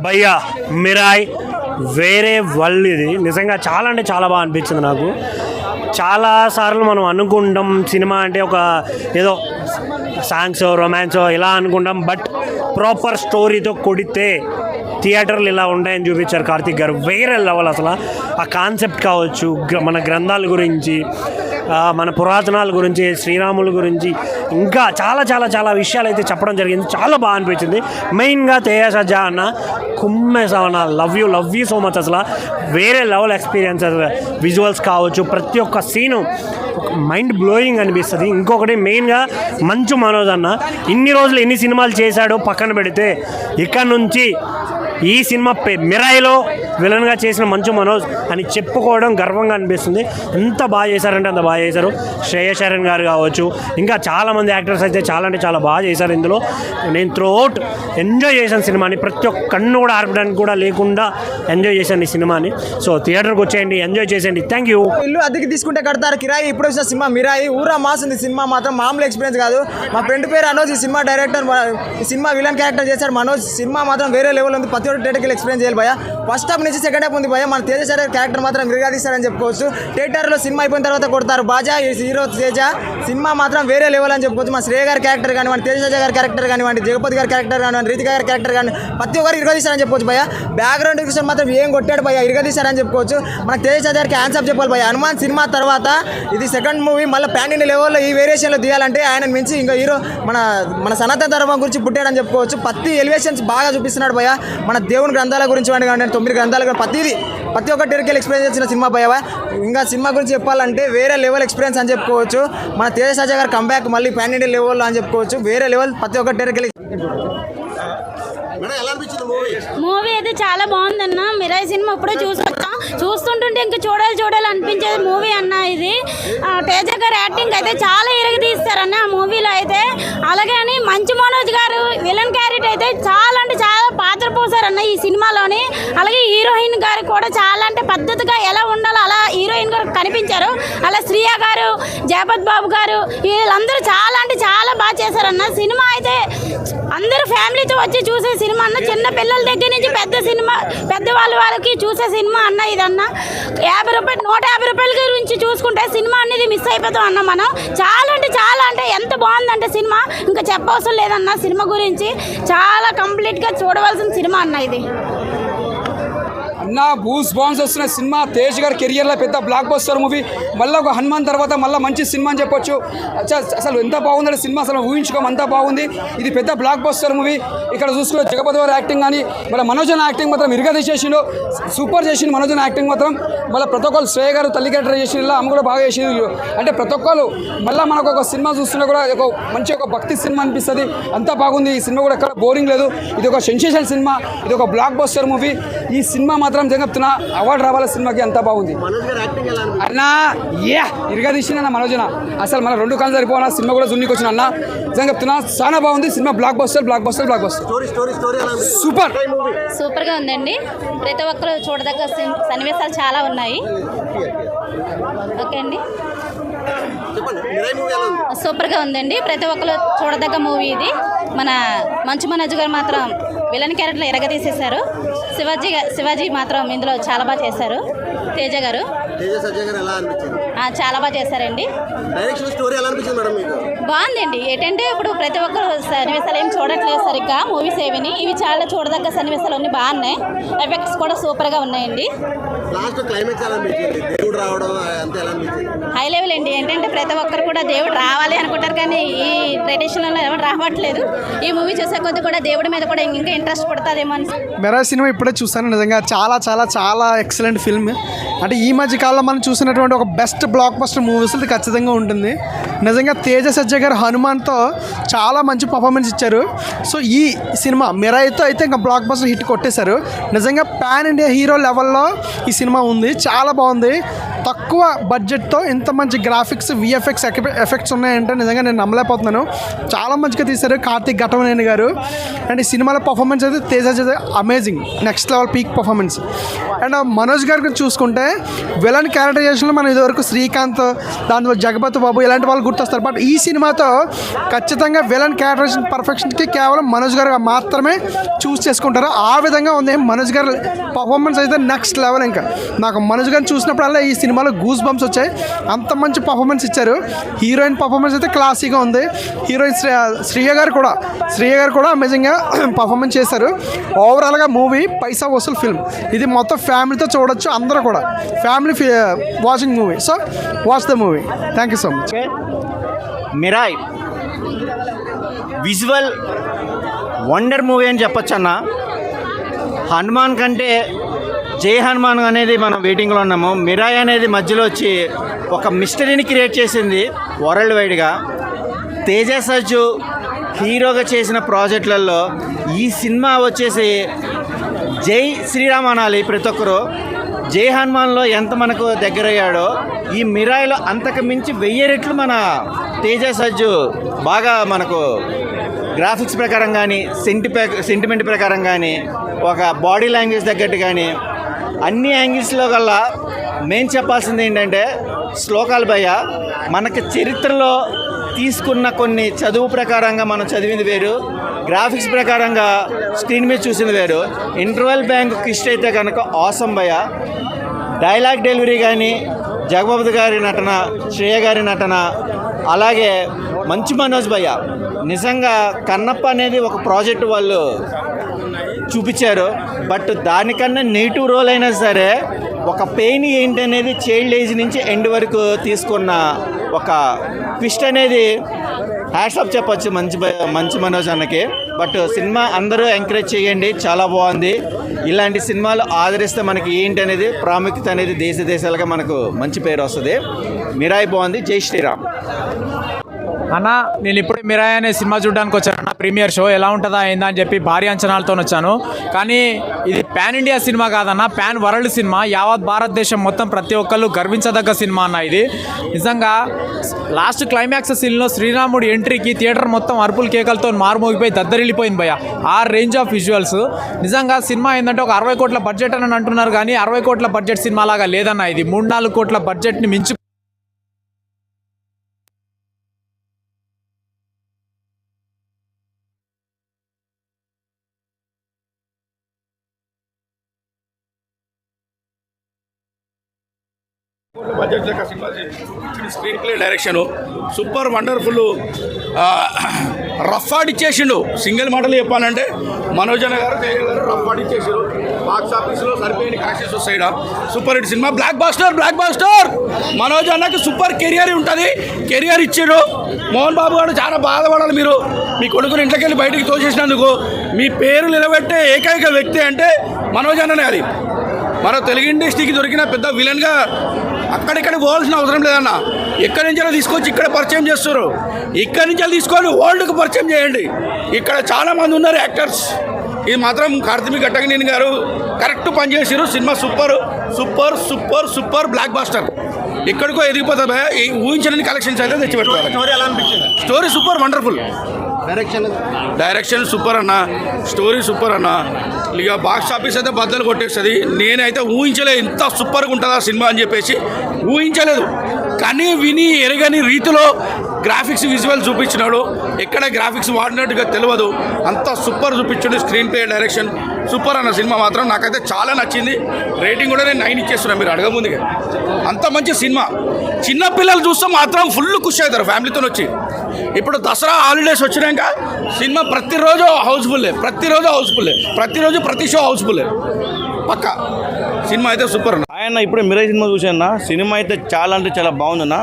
భయ్యా మిరాయ్ వేరే వరల్డ్ ఇది. నిజంగా చాలా అంటే చాలా బాగా అనిపించింది నాకు. చాలాసార్లు మనం అనుకుంటాం సినిమా అంటే ఒక ఏదో సాంగ్స్ రొమాన్స్ ఇలా అనుకుంటాం, బట్ ప్రాపర్ స్టోరీతో కొడితే థియేటర్లు ఇలా ఉంటాయని చూపించారు కార్తీక్ గారు. వేరే లెవెల్ అసలు. ఆ కాన్సెప్ట్ కావచ్చు, మన గ్రంథాల గురించి, మన పురాతనాల గురించి, శ్రీరాముల గురించి, ఇంకా చాలా చాలా చాలా విషయాలు అయితే చెప్పడం జరిగింది. చాలా బాగా అనిపించింది. మెయిన్గా తేజ సజ్జా అన్న కుమ్మేసావన్న, లవ్ యూ సో మచ్. అసలు వేరే లెవెల్ ఎక్స్పీరియన్స్. విజువల్స్ కావచ్చు, ప్రతి ఒక్క సీను మైండ్ బ్లోయింగ్ అనిపిస్తుంది. ఇంకొకటి మెయిన్గా మంచు మనోజ్ అన్న ఇన్ని రోజులు ఎన్ని సినిమాలు చేశాడో పక్కన పెడితే ఇక్కడ నుంచి ఈ సినిమా మిరాయిలో విలన్గా చేసిన మంచు మనోజ్ అని చెప్పుకోవడం గర్వంగా అనిపిస్తుంది. ఎంత బాగా చేశారంటే అంత బాగా చేశారు. శ్రేయస్ శరణ్ గారు కావచ్చు, ఇంకా చాలామంది యాక్టర్స్ అయితే చాలా అంటే చాలా బాగా చేశారు ఇందులో. నేను త్రూఅవుట్ ఎంజాయ్ చేశాను సినిమాని. ప్రతి ఒక్క కన్ను కూడా ఆర్పడానికి కూడా లేకుండా ఎంజాయ్ చేశాను ఈ సినిమాని. సో థియేటర్కి వచ్చేయండి, ఎంజాయ్ చేసేయండి. Thank you. ఇల్లు అద్దెకి తీసుకుంటే కడతారు కిరాయి. ఇప్పుడు వచ్చిన సినిమా మిరాయి ఊరా మాస్ ఉంది. సినిమా మాత్రం మామూలు ఎక్స్పీరియన్స్ కాదు. మా ఫ్రెండ్ పేరు అనోజ్, ఈ సినిమా డైరెక్టర్. ఈ సినిమా విలన్ క్యారెక్టర్ చేశాడు మనోజ్. సినిమా మాత్రం వేరే లెవెల్ ఉంది. ప్రతి ఒక్క థియేటర్కి ఎక్స్పీరియన్స్ చేయాలి భయ. ఫస్ట్ హాఫ్ నుంచి సెకండ్ హాఫ్ ఉంది భయ. మన తేజ సార్ క్యారెక్టర్ మాత్రం మిరగాదీస్తారని చెప్పుకోవచ్చు. థియేటర్లో సినిమా అయిపోయిన తర్వాత కొడతారు బాజా. హీరో తేజ సినిమా మాత్రం వేరే లెవెల్ అని చెప్పుకోవచ్చు. మా శ్రేయ గారి క్యారెక్టర్ కానివ్వండి, తేజ సజ్జా గారి క్యారెక్టర్ కానివ్వండి, జగపతి గారి క్యారెక్టర్ కానివ్వండి, రీతిక గారి క్యారెక్టర్ కానీ ప్రతి ఒక్కరు ఇరగదీశారని చెప్పుకోవచ్చు భయ. బ్యాక్గ్రౌండ్ డిస్కషన్ మాత్రం ఏం కొట్టాడు భయ, ఇరగదీశారని చెప్పుకోవచ్చు. మన తేజ సజ్జా గారికి ఆన్సర్ చెప్పాలి భయ. హనుమాన్ సినిమా తర్వాత ఇది సెకండ్ మూవీ. మళ్ళీ ప్యాన్ ఇండియా లెవెల్లో ఈ వేరియేషన్లో తీయాలంటే ఆయన మించి ఇంకా హీరో మన సనాతన ధర్మం గురించి పుట్టాడని చెప్పుకోవచ్చు. ప్రతి ఎలివేషన్స్ బాగా చూపిస్తున్నాడు భయ. మన దేవుని గ్రంథాల గురించి కానీ 9 గ్రంథాలు కానీ ప్రతి ఒక్క టెరికల్ ఎక్స్పీరియన్స్ చేసిన సినిమా భయ. ఇంకా సినిమా గురించి చెప్పాలంటే వేరే లెవెల్ ఎక్స్పీరియన్స్ అని చెప్పుకోవచ్చు. మన తేజ సజ్జా గారు కంబ్యాక్ మళ్ళీ ప్యాన్ ఇండియా లెవెల్లో అని చెప్పుకోవచ్చు. వేరే లెవెల్ ప్రతి ఒక్క టెరికల్. మూవీ అయితే చాలా బాగుందన్న. మిరాయి సినిమా ఇప్పుడే చూస్తుంటుంటే ఇంకా చూడాలి అనిపించేది మూవీ అన్న. ఇది తేజ గారు యాక్టింగ్ అయితే చాలా ఇరగదీస్తారన్న ఆ మూవీలో అయితే. అలాగే అని మంచు మనోజ్ గారు విలన్ క్యారెక్టర్ అయితే చాలా అంటే చాలా పాత్ర పోసారన్న ఈ సినిమాలోని. అలాగే హీరోయిన్ గారు కూడా చాలా అంటే పద్ధతిగా ఎలా ఉండాలో అలా హీరోయిన్ గారు కనిపించారు. అలా శ్రీయ గారు, జగపత్ బాబు గారు వీళ్ళందరూ చాలా అంటే చాలా బాగా చేశారన్న. సినిమా అయితే అందరూ ఫ్యామిలీతో వచ్చి చూసే సినిమా అన్న. చిన్న పిల్లల దగ్గర నుంచి వాళ్ళకి చూసే సినిమా అన్న ఇదన్న. 50 రూపాయలు 150 రూపాయల గురించి చూసుకుంటే సినిమా అనేది మిస్ అయిపోతాం అన్న మనం. చాలా అంటే ఎంత బాగుందంటే సినిమా ఇంకా చెప్పవసరం లేదన్న. సినిమా గురించి చాలా కంప్లీట్గా చూడవలసిన సినిమా అన్న ఇది. అన్న బూస్ బాన్స్ వస్తున్న సినిమా. తేజ్ గారి కెరియర్లో పెద్ద బ్లాక్ బస్టర్ మూవీ. మళ్ళీ ఒక హనుమాన్ తర్వాత మళ్ళీ మంచి సినిమా అని చెప్పొచ్చు. అసలు ఎంత బాగుందంటే సినిమా అసలు ఊహించుకోం, అంతా బాగుంది. ఇది పెద్ద బ్లాక్ బస్టర్ మూవీ. ఇక్కడ చూసుకున్న జగపతి గారి యాక్టింగ్ కానీ మళ్ళీ మనోజన్ యాక్టింగ్ మాత్రం ఇరగదీసేసిండు, సూపర్ చేసిండు మనోజన్ యాక్టింగ్ మాత్రం. మళ్ళీ ప్రతి ఒక్కరు శ్రేయ గారు తల్లి క్యారెక్టర్ చేసిండు, ఆమె కూడా బాగా చేసిండు. అంటే ప్రతి ఒక్కరు మళ్ళీ మనకు ఒక సినిమా చూస్తున్నా కూడా ఒక భక్తి సినిమా అనిపిస్తుంది. అంతా బాగుంది. ఈ సినిమా కూడా ఎక్కడ బోరింగ్ లేదు. ఇది ఒక సెన్సేషన్ సినిమా, ఇది ఒక బ్లాక్ బస్టర్ మూవీ. ఈ సినిమా మాత్రం చెప్తున్నా అవార్డు రావాల సినిమాకి. అంతా బాగుంది అన్నా. ఇరగదీసిన మనోజన అసలు మన 2 కాళ్ళు సరిపోనా. సినిమా కూడా జున్నికి వచ్చిన అన్న. నిజంగా చెప్తున్నా చాలా బాగుంది సినిమా. బ్లాక్ బస్టర్ సూపర్గా ఉందండి. ప్రతి ఒక్కరు చూడదగ్గ సన్నివేశాలు చాలా ఉన్నాయి. ఓకే అండి, సూపర్గా ఉందండి. ప్రతి ఒక్కరు చూడదగ్గ మూవీ ఇది. మన మంచు మనోజ్ గారు మాత్రం విలన్ క్యారెక్టర్లో ఎరగదీసేశారు. శివాజీ మాత్రం ఇందులో చాలా బాగా చేశారు. తేజ గారు చాలా బాగా చేశారండి. బాగుందండి. ఏంటంటే ఇప్పుడు ప్రతి ఒక్కరు సన్నివేశాలు ఏమి చూడట్లేదు సరిగ్గా మూవీస్ ఏవిని. ఇవి చాలా చూడదగ్గ సన్నివేశాలు అన్నీ బాగున్నాయి. ఎఫెక్ట్స్ కూడా సూపర్గా ఉన్నాయండి. హై లెవెల్ అండి. ఏంటంటే ప్రతి ఒక్కరు కూడా దేవుడు రావాలి అనుకుంటారు, కానీ ఈ ట్రెడిషనల్లో ఎవరు రావట్లేదు. ఈ మూవీ చూసే కొద్ది కూడా దేవుడి మీద కూడా ఇంకా ఇంట్రెస్ట్ పడుతుందేమో అని. మిరాయి సినిమా ఇప్పుడే చూసాను. నిజంగా చాలా చాలా చాలా ఎక్సలెంట్ ఫిల్మ్. అంటే ఈ మధ్య కాలంలో మనం చూసినటువంటి ఒక బెస్ట్ బ్లాక్ బస్టర్ మూవీస్ ఇది ఖచ్చితంగా ఉంటుంది. నిజంగా తేజ సజ్జా గారు హనుమాన్తో చాలా మంచి పర్ఫార్మెన్స్ ఇచ్చారు. సో ఈ సినిమా మిరాయితో అయితే ఇంకా బ్లాక్ బస్టర్ హిట్ కొట్టేశారు. నిజంగా పాన్ ఇండియా హీరో లెవెల్లో ఈ సినిమా ఉంది. చాలా బాగుంది. తక్కువ బడ్జెట్తో ఇంత మంచి గ్రాఫిక్స్, విఎఫ్ఎక్స్ ఎఫెక్ట్స్ ఉన్నాయంటే నిజంగా నేను నమ్మలేకపోతున్నాను. చాలా మంచిగా తీశారు కార్తీక్ ఘటమనేని గారు. అండ్ ఈ సినిమాలో పర్ఫార్మెన్స్ అయితే Teja amazing, next level peak performance. And Manoj గారి గురించి చూసుకుంటే విలన్ క్యారెక్టరైజేషన్లో మనం ఇదివరకు శ్రీకాంత్, దాంట్లో జగపతి బాబు ఇలాంటి వాళ్ళు గుర్తొస్తారు. బట్ ఈ సినిమాతో ఖచ్చితంగా విలన్ క్యారెక్టరైజేషన్ పర్ఫెక్షన్కి కేవలం మనోజ్ గారు మాత్రమే చూస్ చేసుకుంటారు. ఆ విధంగా ఉంది మనోజ్ గారు పర్ఫార్మెన్స్ అయితే నెక్స్ట్ లెవెల్. ఇంకా నాకు మనోజ్ గారిని చూసినప్పుడల్లా ఈ సినిమాలో గూస్ బంప్స్ వచ్చాయి. అంత మంచి పర్ఫార్మెన్స్ ఇచ్చారు. హీరోయిన్ పర్ఫార్మెన్స్ అయితే క్లాసీగా ఉంది. హీరోయిన్ శ్రేయ గారు కూడా అమేజింగ్గా పర్ఫార్మెన్స్ చేశారు. ఓవరాల్గా మూవీ పైసా వసూల్ ఫిల్మ్. ఇది మొత్తం ఫ్యామిలీతో చూడొచ్చు. అందరూ కూడా family watching movie. So watch the movie. Thank you so much. Mirai visual wonder movie అని చెప్పొచ్చు అన్న. హనుమాన్ కంటే జై హనుమాన్ అనేది మనం వెయిటింగ్లో ఉన్నాము. మిరాయ్ అనేది మధ్యలో వచ్చి ఒక మిస్టరీని క్రియేట్ చేసింది వరల్డ్ వైడ్గా. తేజ సజ్జు హీరోగా చేసిన ప్రాజెక్టులలో ఈ సినిమా వచ్చేసి జై శ్రీరామ్ అనాలి ప్రతి ఒక్కరు. జై హనుమాన్లో ఎంత మనకు దగ్గరయ్యాడో ఈ మిరాయిలో అంతకు మించి 1000 రెట్లు మన తేజ సజ్జు బాగా మనకు గ్రాఫిక్స్ ప్రకారం కానీ సెంటిమెంట్ ప్రకారం కానీ ఒక బాడీ లాంగ్వేజ్ తగ్గట్టు కానీ అన్ని యాంగిల్స్లో కల్లా మెయిన్ చెప్పాల్సింది ఏంటంటే శ్లోకాలు భయ్య. మనకి చరిత్రలో తీసుకున్న కొన్ని చదువు ప్రకారంగా మనం చదివింది వేరు, గ్రాఫిక్స్ ప్రకారంగా స్క్రీన్ మీద చూసింది వేరు. ఇంటర్వెల్ బ్యాంక్ క్విస్ట్ అయితే కనుక ఆసమ్ భయ్య. డైలాగ్ డెలివరీ కానీ, జగపతి గారి నటన, శ్రేయ గారి నటన, అలాగే మంచి మనోజ్ భయ్య. నిజంగా కన్నప్ప అనేది ఒక ప్రాజెక్ట్ వాళ్ళు చూపించారు. బట్ దానికన్నా నెగిటివ్ రోల్ అయినా సరే ఒక పెయిన్ ఏంటి అనేది చైల్డ్ ఏజ్ నుంచి ఎండ్ వరకు తీసుకున్న ఒక ట్విస్ట్ అనేది హ్యాట్స్ ఆఫ్ చెప్పచ్చు మంచి మనోజ్ అన్నకి. బట్ సినిమా అందరూ ఎంకరేజ్ చేయండి, చాలా బాగుంది. ఇలాంటి సినిమాలు ఆదరిస్తే మనకి ఏంటి అనేది ప్రాముఖ్యత అనేది దేశాలుగా మనకు మంచి పేరు వస్తుంది. మిరాయి బాగుంది. జై శ్రీరామ్. అన్న, నేను ఇప్పుడే మిరాయ్ అనే సినిమా చూడడానికి వచ్చాను అన్న. ప్రీమియర్ షో ఎలా ఉంటుందా ఏందా అని చెప్పి భారీ అంచనాలతో వచ్చాను. కానీ ఇది పాన్ ఇండియా సినిమా కాదన్న, పాన్ వరల్డ్ సినిమా. యావత్ భారతదేశం మొత్తం ప్రతి ఒక్కళ్ళు గర్వించదగ్గ సినిమా అన్న ఇది. నిజంగా లాస్ట్ క్లైమాక్స్ సీన్లో శ్రీరాముడి ఎంట్రీకి థియేటర్ మొత్తం అరుపుల కేకలతో మారుమోగిపోయి దద్దరిల్లిపోయింది భయ్య. ఆ రేంజ్ ఆఫ్ విజువల్స్. నిజంగా సినిమా ఏంటంటే ఒక 60 కోట్ల బడ్జెట్ అని అంటున్నారు, కానీ 60 కోట్ల బడ్జెట్ సినిమా లాగా లేదన్న. ఇది 3-4 కోట్ల బడ్జెట్ని మించి బడ్జెట్ లెక్క cinema screenplay direction super wonderful. Rough ఆడిచ్చేసిండు. సింగిల్ మాటలు చెప్పాలంటే మనోజ్ అన్న గారు రఫ్ ఆడిచ్చేసారు. బాక్స్ ఆఫీస్లో సరిపోయిన కలెక్షన్స్ వస్తాయి. సూపర్ హిట్ సినిమా. Blockbuster. మనోజ్ అన్నకి సూపర్ కెరియర్ ఉంటుంది. కెరియర్ ఇచ్చారు. మోహన్ బాబు గారు చాలా బాధపడాలి. మీరు మీ కొడుకుని ఇంట్లోకి వెళ్ళి బయటికి తోసేసినందుకు మీ పేరు నిలబెట్టే ఏకైక వ్యక్తి అంటే మనోజ్ అన్ననే. అది మన తెలుగు ఇండస్ట్రీకి దొరికిన పెద్ద విలన్గా అక్కడిక్కడ పోవాల్సిన అవసరం లేదన్న. ఎక్కడి నుంచో తీసుకొచ్చి ఇక్కడ పరిచయం చేస్తారు. ఇక్కడి నుంచో తీసుకొని వరల్డ్కి పరిచయం చేయండి. ఇక్కడ చాలామంది ఉన్నారు యాక్టర్స్. ఇది మాత్రం కార్తిక్ ఘట్టగనేని గారు కరెక్ట్ పనిచేసారు. Cinema super blockbuster. ఎక్కడికో ఎదిగిపోతుంది. ఊహించలేని కలెక్షన్స్ అయితే తెచ్చిపెట్టుకోవాలి. Story super wonderful. Direction super అన్న. స్టోరీ సూపర్ అన్న. ఇక బాక్స్ ఆఫీస్ అయితే బద్దలు కొట్టేస్తుంది. నేనైతే ఊహించలేదు ఇంత సూపర్గా ఉంటుందా సినిమా అని చెప్పేసి. ఊహించలేదు. కానీ విని ఎరగని రీతిలో గ్రాఫిక్స్ విజువల్ చూపించినాడు. ఎక్కడ గ్రాఫిక్స్ వాడినట్టుగా తెలియదు. అంత సూపర్ చూపించాడు. స్క్రీన్ ప్లే డైరెక్షన్ సూపర్ అన్న. సినిమా మాత్రం నాకైతే చాలా నచ్చింది. రేటింగ్ కూడా నేను 9 ఇచ్చేస్తున్నాను. మీరు అడగముందుగా అంత మంచి సినిమా. చిన్నపిల్లలు చూస్తే మాత్రం ఫుల్ ఖుషి అవుతారు ఫ్యామిలీతో వచ్చి. ఇప్పుడు దసరా హాలిడేస్ వచ్చినాక సినిమా ప్రతిరోజు హౌస్ఫుల్లే. ప్రతి షో హౌస్ఫుల్లే పక్క. సినిమా అయితే సూపర్ అన్న. ఆయన ఇప్పుడు మిరాయి సినిమా చూసాను. సినిమా అయితే చాలా అంటే చాలా బాగుందన్న.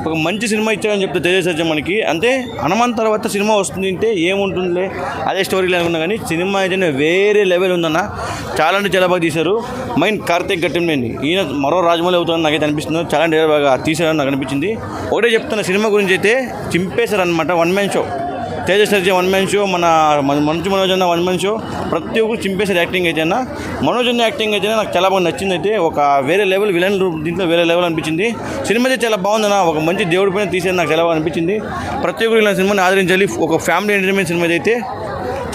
ఒక మంచి సినిమా ఇచ్చారని చెప్తే తెలియసే మనకి. అంటే హనుమాన్ తర్వాత సినిమా వస్తుంది అంటే ఏముంటుందిలే అదే స్టోరీలు అనుకున్నా, కానీ సినిమా అయితే వేరే లెవెల్ ఉందన్న. చాలా అంటే చాలా బాగా తీశారు. మైన్ కార్తిక్ ఘట్టగనేని ఈయన మరో రాజమౌళి అవుతుందని నాకైతే అనిపిస్తుంది. చాలా అంటే బాగా తీశారని నాకు అనిపించింది. ఒకటే చెప్తున్న సినిమా గురించి అయితే చింపేశారు అనమాట. 1 man షో. తేజ సర్జీ 1 man షో. మన మంచు మనోజ్ అన్న 1 man షో. ప్రతి ఒక్కరు చింపేశారు యాక్టింగ్ అయితే అన్న. మనోజ్ అన్న యాక్టింగ్ అయితే నాకు చాలా బాగా నచ్చింది. అయితే ఒక వేరే లెవెల్ విలన్ దీంట్లో వేరే లెవెల్ అనిపించింది. సినిమా అయితే చాలా బాగుందన్న. ఒక మంచి దేవుడి పైన తీసేది నాకు చాలా బాగా అనిపించింది. ప్రతి ఒక్కరు ఇలా సినిమాని ఆదరించాలి. ఒక ఫ్యామిలీ ఎంటర్టైన్మెంట్ సినిమా అయితే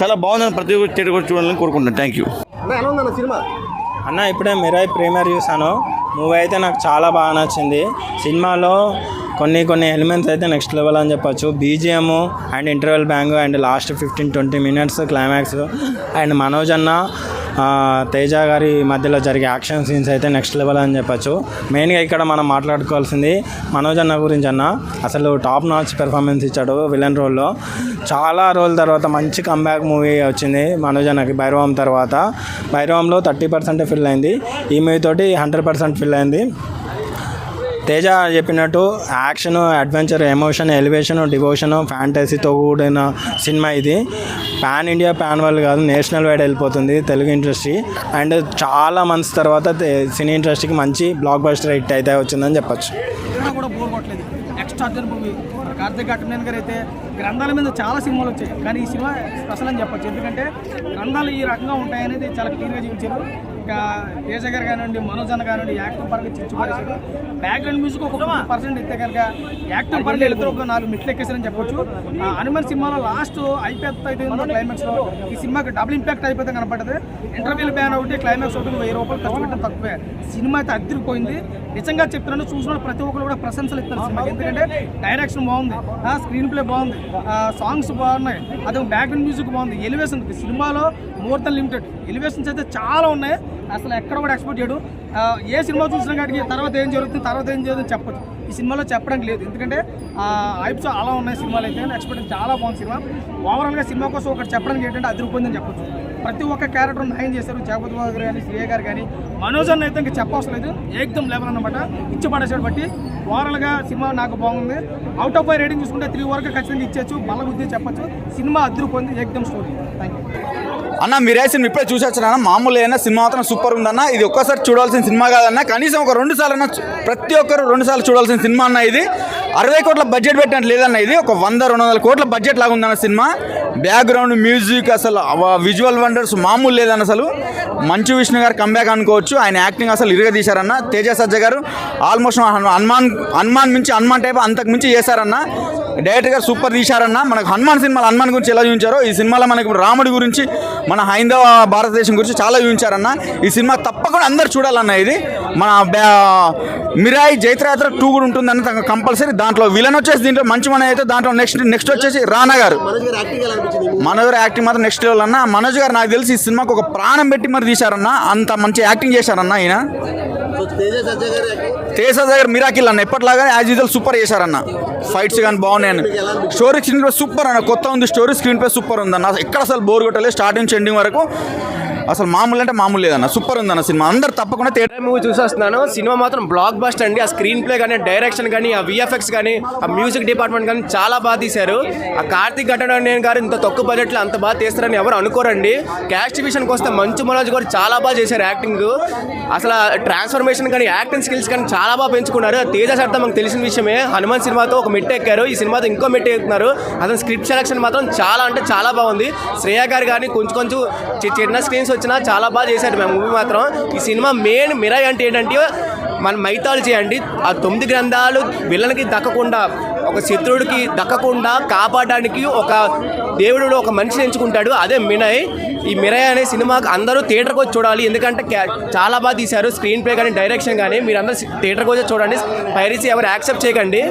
చాలా బాగుందని ప్రతి ఒక్కరు థియేటర్ కూడా చూడాలని కోరుకుంటున్నాను. థ్యాంక్ యూ అన్న. ఇప్పుడే మిరాయి ప్రీమియర్ చూసాను. మూవీ అయితే నాకు చాలా బాగా నచ్చింది. సినిమాలో కొన్ని ఎలిమెంట్స్ అయితే నెక్స్ట్ లెవెల్ అని చెప్పొచ్చు. BGM and interval bang and last 15-20 minutes climax and Manoj అన్న తేజ గారి మధ్యలో జరిగే యాక్షన్ సీన్స్ అయితే నెక్స్ట్ లెవెల్ అని చెప్పొచ్చు. మెయిన్గా ఇక్కడ మనం మాట్లాడుకోవాల్సింది మనోజ్ అన్న గురించి. అన్న అసలు టాప్ నాచ్ పెర్ఫార్మెన్స్ ఇచ్చాడు విలన్ రోల్లో. చాలా రోజుల తర్వాత మంచి కంబ్యాక్ మూవీ వచ్చింది మనోజ్ అన్నకి భైరవం తర్వాత. భైరవంలో 30% ఫిల్ అయింది, ఈ మూవీ తోటి 100% ఫిల్ అయింది. తేజ చెప్పినట్టు action, adventure, emotion, elevation, devotion, ఫ్యాంటసీతో కూడిన సినిమా ఇది. పాన్ ఇండియా, పాన్ వరల్డ్ కాదు, నేషనల్ వైడ్ వెళ్ళిపోతుంది తెలుగు ఇండస్ట్రీ. అండ్ చాలా మంత్స్ తర్వాత సినీ ఇండస్ట్రీకి మంచి బ్లాక్ బస్టర్ హిట్ అయితే వచ్చిందని చెప్పొచ్చు. కూడా బోర్ కొట్టలేదు. Extraordinary movie. కార్తీక్ ఘట్టమనేని గారు అయితే గ్రంథాల మీద చాలా సినిమాలు వచ్చాయి, కానీ ఈ సినిమా స్పెషల్ అని చెప్పొచ్చు. ఎందుకంటే గ్రంథాలు ఈ రకంగా ఉంటాయనేది చాలా క్లియర్గా చూపించారు. ఇంకా తేజ గారు కానివ్వండి, మనోజ్ అన్న కానివ్వండి, యాక్టింగ్ పరంగా చిచ్చుపడేసారు. బ్యాక్గ్రౌండ్ మ్యూజిక్ ఒక 50% ఇస్తే కనుక యాక్టింగ్ పరంగా వెళ్తే ఒక 4 మెట్లు ఎక్కేసారని చెప్పొచ్చు. హనుమాన్ సినిమాలో లాస్ట్ అయిపోతే క్లైమాక్స్లో ఈ సినిమాకి డబుల్ ఇంపాక్ట్ అయిపోతే కనపడ్డది. ఇంటర్వ్యూలు బ్యాన్ ఒకటి, క్లైమాక్స్ ఒకటి, 1000 రూపాయలు ఖర్చు పెట్టడం తక్కువే. సినిమా అయితే అదిరిపోయింది. నిజంగా చెప్తున్నాను, చూసిన ప్రతి ఒక్కరు కూడా ప్రశంసలు ఇస్తారు సినిమాకి. ఎందుకంటే డైరెక్షన్ బాగుంది, స్క్రీన్ ప్లే బాగుంది, సాంగ్స్ బాగున్నాయి, అదే బ్యాక్గ్రౌండ్ మ్యూజిక్ బాగుంది, ఎలివేషన్ సినిమాలో మోర్ దెన్ లిమిటెడ్ ఎలివేషన్స్ అయితే చాలా ఉన్నాయి. అసలు ఎక్కడ కూడా ఎక్స్పెక్ట్ చేయడు. ఏ సినిమా చూసినా కాడికి తర్వాత ఏం జరుగుతుంది చెప్పచ్చు. ఈ సినిమాలో చెప్పడానికి లేదు, ఎందుకంటే హైప్స్ అలా ఉన్నాయి సినిమాలు అయితే. ఎక్స్పెక్ట్ చాలా బాగుంది సినిమా. ఓవరాల్గా సినిమా కోసం ఒకటి చెప్పడానికి ఏంటంటే అదిరిపోయిందని చెప్పొచ్చు. ప్రతి ఒక్క క్యారెక్టర్ న్యాయం చేశారు. జగపతి బాబు గారు కానీ, శ్రీయ గారు కానీ, మనోజ్ అన్న అయితే ఇంకా చెప్పవసరం లేదు, ఏకదమ్ లెవెల్ అన్నమాట. ఇచ్చి పడేసాడు. బట్టి ఓవరాల్గా సినిమా నాకు బాగుంది. అవుట్ ఆఫ్ 5 రేటింగ్ చూసుకుంటే 3 వరకు ఖచ్చితంగా ఇచ్చేచ్చు, బల్ల గుద్ది చెప్పొచ్చు. సినిమా అదిరిపోయింది, ఏకదమ్ స్టోరీ. థ్యాంక్ యూ అన్న. మీరే సినిమా ఇప్పుడే చూసొచ్చిన మామూలు అయినా సినిమా మాత్రం సూపర్ ఉందన్న. ఇది ఒక్కసారి చూడాల్సిన సినిమా కాదన్న, కనీసం ఒక 2 సార్లు అన్న, ప్రతి ఒక్కరు 2 సార్లు చూడాల్సిన సినిమా అన్న. ఇది 60 కోట్ల బడ్జెట్ పెట్టినట్టు లేదన్న, ఇది ఒక 100-200 కోట్ల బడ్జెట్ లాగా ఉందన్న సినిమా. బ్యాక్గ్రౌండ్ మ్యూజిక్, అసలు విజువల్ వండర్స్ మామూలు లేదన్న. అసలు మంచు విష్ణు గారు కంబ్యాక్ అనుకోవచ్చు. ఆయన యాక్టింగ్ అసలు ఇరగదీశారన్న. తేజ సజ్జ గారు ఆల్మోస్ట్ హనుమాన్ మించి హనుమాన్ టైప్ అంతకు మించి చేశారన్న. డైరెక్టర్ గారు సూపర్ తీశారన్న. మనకు హనుమాన్ సినిమాలో హనుమాన్ గురించి ఎలా చూపించారో ఈ సినిమాలో మనకు రాముడి గురించి, మన హైందవ భారతదేశం గురించి చాలా చూపించారన్న. ఈ సినిమా తప్పకుండా అందరు చూడాలన్న. ఇది మన మిరాయి జైత్రయాత్ర 2 కూడా ఉంటుందన్న కంపల్సరీ. దాంట్లో విలన్ వచ్చేసి దీంట్లో మంచి మన అయితే దాంట్లో నెక్స్ట్ వచ్చేసి రానా గారు. మనోజ్ గారు యాక్టింగ్ మాత్రం నెక్స్ట్ లెవెల్ అన్న. మనోజ్ గారు నాకు తెలిసి ఈ సినిమాకి ఒక ప్రాణం పెట్టి మరి తీశారన్న, అంత మంచి యాక్టింగ్ చేశారన్న ఆయన. తేజ సజ్జ గారు మిరాకిల్ అన్న, ఎప్పటిలాగా యాజ్ యూజువల్ సూపర్ చేశారన్న. ఫైట్స్ కానీ బాగున్నాయని, స్టోరీ స్క్రీన్ ప్లే సూపర్ అన్న. కొత్త ఉంది స్టోరీ, స్క్రీన్ ప్లే సూపర్ ఉందన్న. ఎక్కడ అసలు బోర్ కొట్టలేదు, స్టార్టింగ్ నుంచి ఎండింగ్ వరకు. అసలు మామూలు అంటే మామూలు లేదన్న, సూపర్ ఉందన్న సినిమా. అందరు తప్పకుండా థియేటర్ మూవీ చూసి వస్తున్నాను. సినిమా మాత్రం బ్లాక్ బస్టర్ అండి. ఆ స్క్రీన్ ప్లే కానీ, డైరెక్షన్ కానీ, ఆ విఎఫ్ఎక్స్ కానీ, ఆ మ్యూజిక్ డిపార్ట్మెంట్ కానీ చాలా బాగా తీశారు. ఆ కార్తీక్ ఘట్టమనేని గారు ఇంత తక్కువ బడ్జెట్లో అంత బాగా తీస్తారని ఎవరు అనుకోరండి. క్యాస్ట్ విషయానికి వస్తే మంచు మనోజ్ గారు చాలా బాగా చేశారు యాక్టింగ్. అసలు ట్రాన్స్ఫర్మేషన్ కానీ, యాక్టింగ్ స్కిల్స్ కానీ చాలా బాగా పెంచుకున్నారు. తేజ సర్దా మనకు తెలిసిన విషయమే. హనుమాన్ సినిమాతో ఒక మెట్టు ఎక్కారు, ఈ సినిమాతో ఇంకో మెట్టు ఎక్కుతున్నారు. అతను స్క్రిప్ట్ సెలక్షన్ మాత్రం చాలా అంటే చాలా బాగుంది. శ్రేయ గారు కానీ కొంచెం చిన్న స్క్రీన్స్ వచ్చినా చాలా బాగా చేశారు మేము మూవీ మాత్రం. ఈ సినిమా మెయిన్ మిరాయి అంటే ఏంటంటే మన మైథాలజీ అండి. ఆ 9 గ్రంథాలు విలన్కి దక్కకుండా, ఒక శత్రువుడికి దక్కకుండా కాపాడడానికి ఒక దేవుడు ఒక మనిషిని ఎంచుకుంటాడు, అదే మిరాయి. ఈ మిరాయి అనే సినిమాకి అందరూ థియేటర్కి వచ్చి చూడాలి, ఎందుకంటే చాలా బాగా తీశారు. స్క్రీన్ ప్లే కానీ, డైరెక్షన్ కానీ. మీరు అందరూ థియేటర్కి వచ్చి చూడండి. పైరసీ ఎవరు యాక్సెప్ట్ చేయకండి.